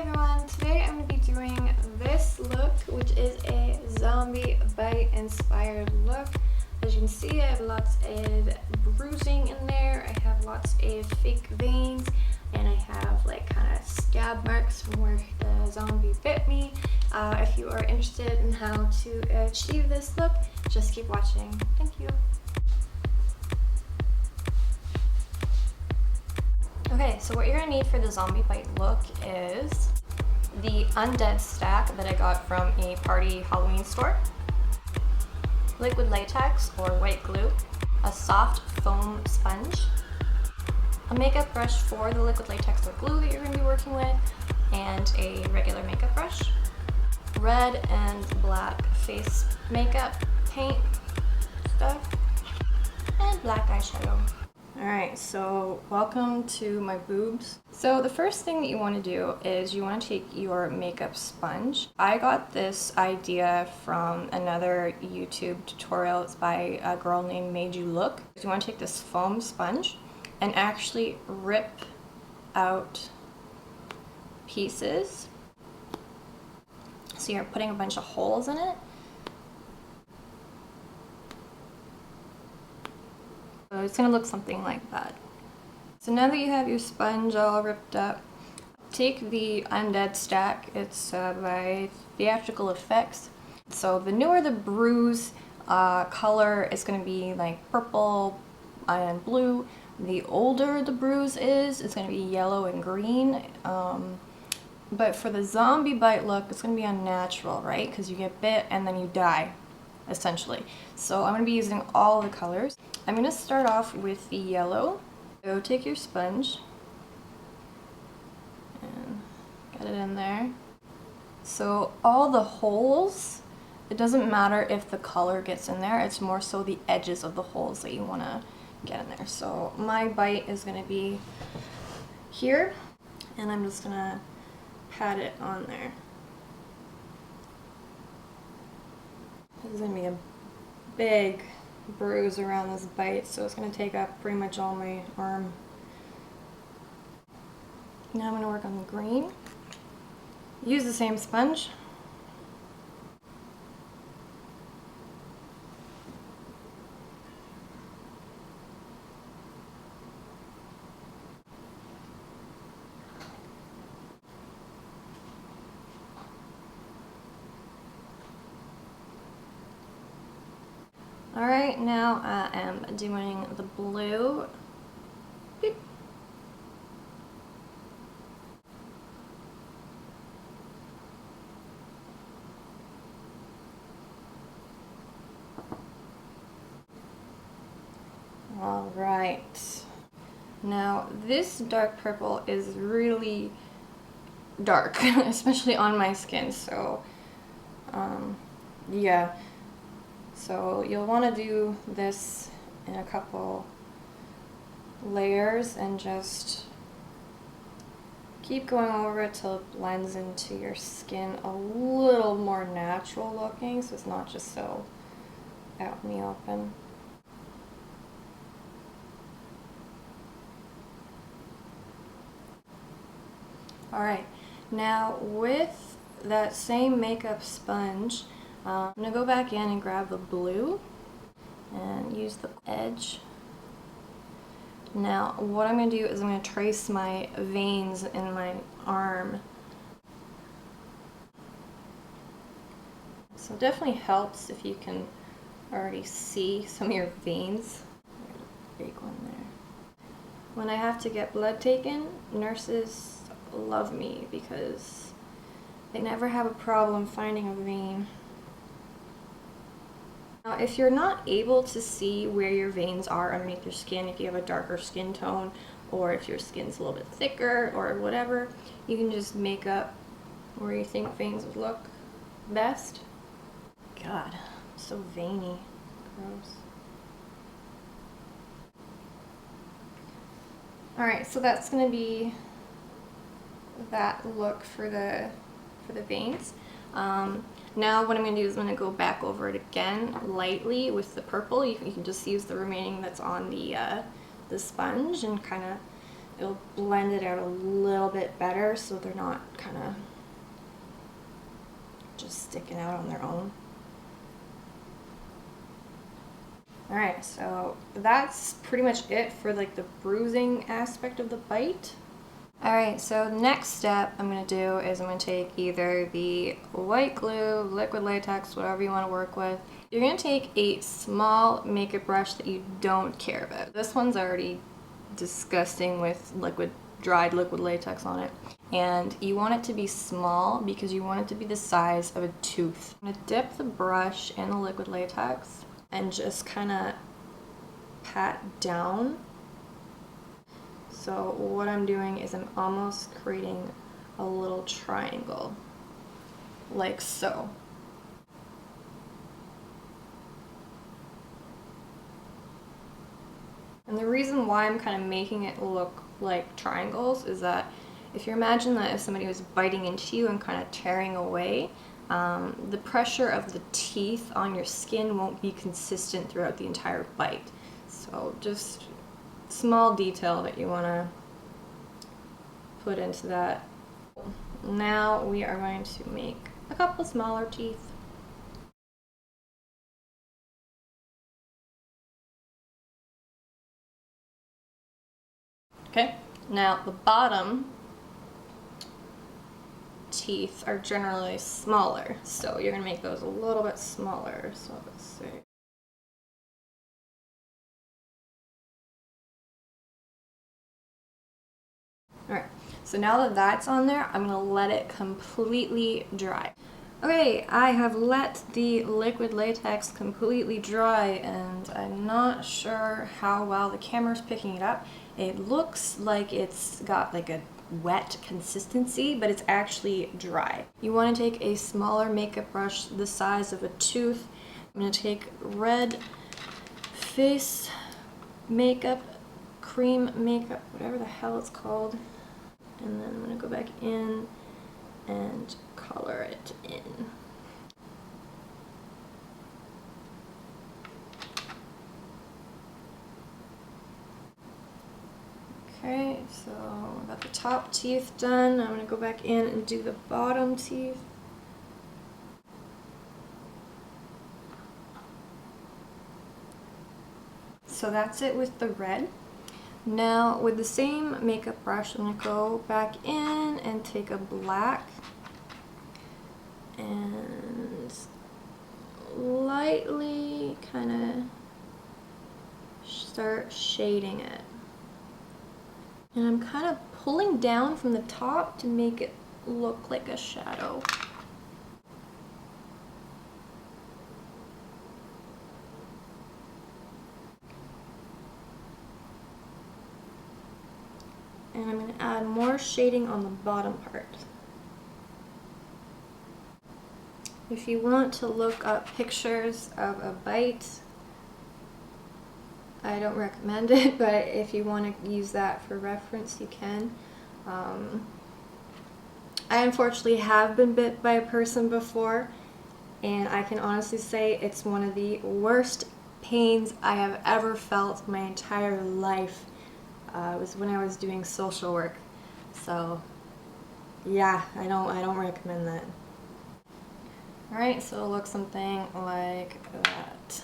everyone, today I'm going to be doing this look, which is a zombie bite inspired look. As you can see, I have lots of bruising in there, I have lots of fake veins, and I have like kind of scab marks from where the zombie bit me. If you are interested in how to achieve this look, just keep watching. Thank you. Okay, so what you're gonna need for the zombie bite look is the Undead Stack that I got from a party Halloween store, liquid latex or white glue, a soft foam sponge, a makeup brush for the liquid latex or glue that you're gonna be working with, and a regular makeup brush, red and black face makeup paint stuff, and black eyeshadow. Alright, so welcome to my boobs. So the first thing that you want to do is you want to take your makeup sponge. I got this idea from another YouTube tutorial. It's by a girl named MadeYewLook. You want to take this foam sponge and actually rip out pieces. So you're putting a bunch of holes in it. So it's going to look something like that. So now that you have your sponge all ripped up, take the Undead Stack. It's by Theatrical Effects. So the newer the bruise color is going to be like purple and blue. The older the bruise is, it's going to be yellow and green. But for the zombie bite look, it's going to be unnatural, right? Because you get bit and then you die, essentially. So I'm going to be using all the colors. I'm going to start off with the yellow. So take your sponge and get it in there. So all the holes, it doesn't matter if the color gets in there, it's more so the edges of the holes that you want to get in there. So my bite is going to be here, and I'm just going to pat it on there. This is going to be a big bruise around this bite, so it's going to take up pretty much all my arm. Now I'm going to work on the green. Use the same sponge. Alright, now I am doing the blue. Beep. Alright. Now this dark purple is really dark, especially on my skin, so yeah. So you'll want to do this in a couple layers and just keep going over it till it blends into your skin a little more natural looking, so it's not just so out in the open. Alright, now with that same makeup sponge, I'm going to go back in and grab the blue and use the edge. Now what I'm going to do is I'm going to trace my veins in my arm. So it definitely helps if you can already see some of your veins. Big one there. When I have to get blood taken, nurses love me because they never have a problem finding a vein. Now, if you're not able to see where your veins are underneath your skin, if you have a darker skin tone, or if your skin's a little bit thicker, or whatever, you can just make up where you think veins would look best. God, I'm so veiny. Gross. Alright, so that's going to be that look for the veins. Now what I'm going to do is I'm going to go back over it again lightly with the purple. You can just use the remaining that's on the sponge and kind of it'll blend it out a little bit better so they're not kind of just sticking out on their own. Alright, so that's pretty much it for like the bruising aspect of the bite. Alright, so the next step I'm going to do is I'm going to take either the white glue, liquid latex, whatever you want to work with. You're going to take a small makeup brush that you don't care about. This one's already disgusting with dried liquid latex on it. And you want it to be small because you want it to be the size of a tooth. I'm going to dip the brush in the liquid latex and just kind of pat down. So what I'm doing is I'm almost creating a little triangle, like so. And the reason why I'm kind of making it look like triangles is that if you imagine that if somebody was biting into you and kind of tearing away, the pressure of the teeth on your skin won't be consistent throughout the entire bite. So just small detail that you want to put into that. Now we are going to make a couple smaller teeth. Okay, now the bottom teeth are generally smaller, so you're going to make those a little bit smaller. So let's see. Alright, so now that that's on there, I'm going to let it completely dry. Okay, I have let the liquid latex completely dry, and I'm not sure how well the camera's picking it up. It looks like it's got like a wet consistency, but it's actually dry. You want to take a smaller makeup brush the size of a tooth. I'm going to take red face makeup, cream makeup, whatever the hell it's called. And then I'm going to go back in and color it in. Okay, so I got the top teeth done. I'm going to go back in and do the bottom teeth. So that's it with the red. Now with the same makeup brush, I'm going to go back in and take a black and lightly kind of start shading it. And I'm kind of pulling down from the top to make it look like a shadow. And I'm going to add more shading on the bottom part. If you want to look up pictures of a bite, I don't recommend it, but if you want to use that for reference, you can. I unfortunately have been bit by a person before, and I can honestly say it's one of the worst pains I have ever felt my entire life. It was when I was doing social work, so yeah, I don't recommend that. Alright, so it'll look something like that.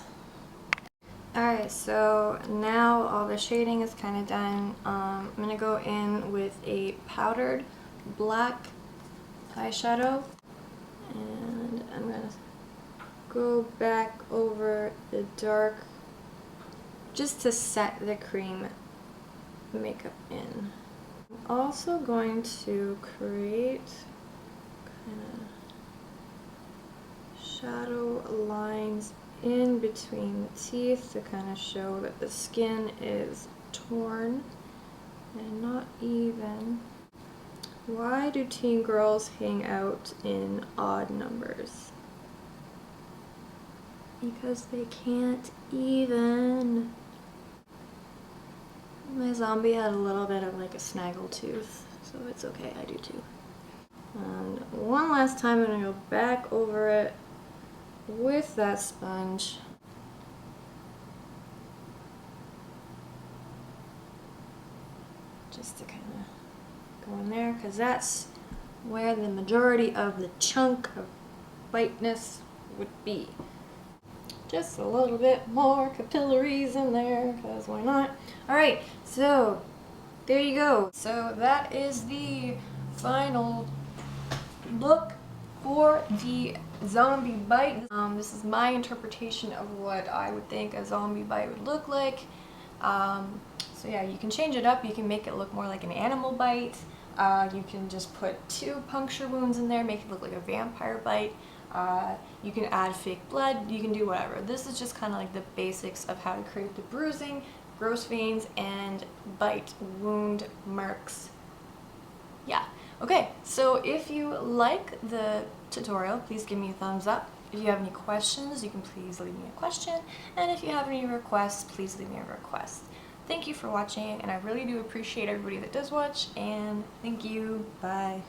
Alright, so now all the shading is kind of done. I'm going to go in with a powdered black eyeshadow, and I'm going to go back over the dark just to set the cream makeup in. I'm also going to create kind of shadow lines in between the teeth to kind of show that the skin is torn and not even. Why do teen girls hang out in odd numbers? Because they can't even. My zombie had a little bit of like a snaggle tooth, so it's okay, I do too. And one last time I'm going to go back over it with that sponge. Just to in there because that's where the majority of the chunk of biteness would be. Just a little bit more capillaries in there, because why not? Alright, so there you go. So that is the final look for the zombie bite. This is my interpretation of what I would think a zombie bite would look like. So yeah, you can change it up. You can make it look more like an animal bite. You can just put 2 puncture wounds in there, make it look like a vampire bite. You can add fake blood, you can do whatever. This is just kind of like the basics of how to create the bruising, gross veins, and bite wound marks. Yeah. Okay, so if you like the tutorial, please give me a thumbs up. If you have any questions, you can please leave me a question. And if you have any requests, please leave me a request. Thank you for watching, and I really do appreciate everybody that does watch, and thank you. Bye.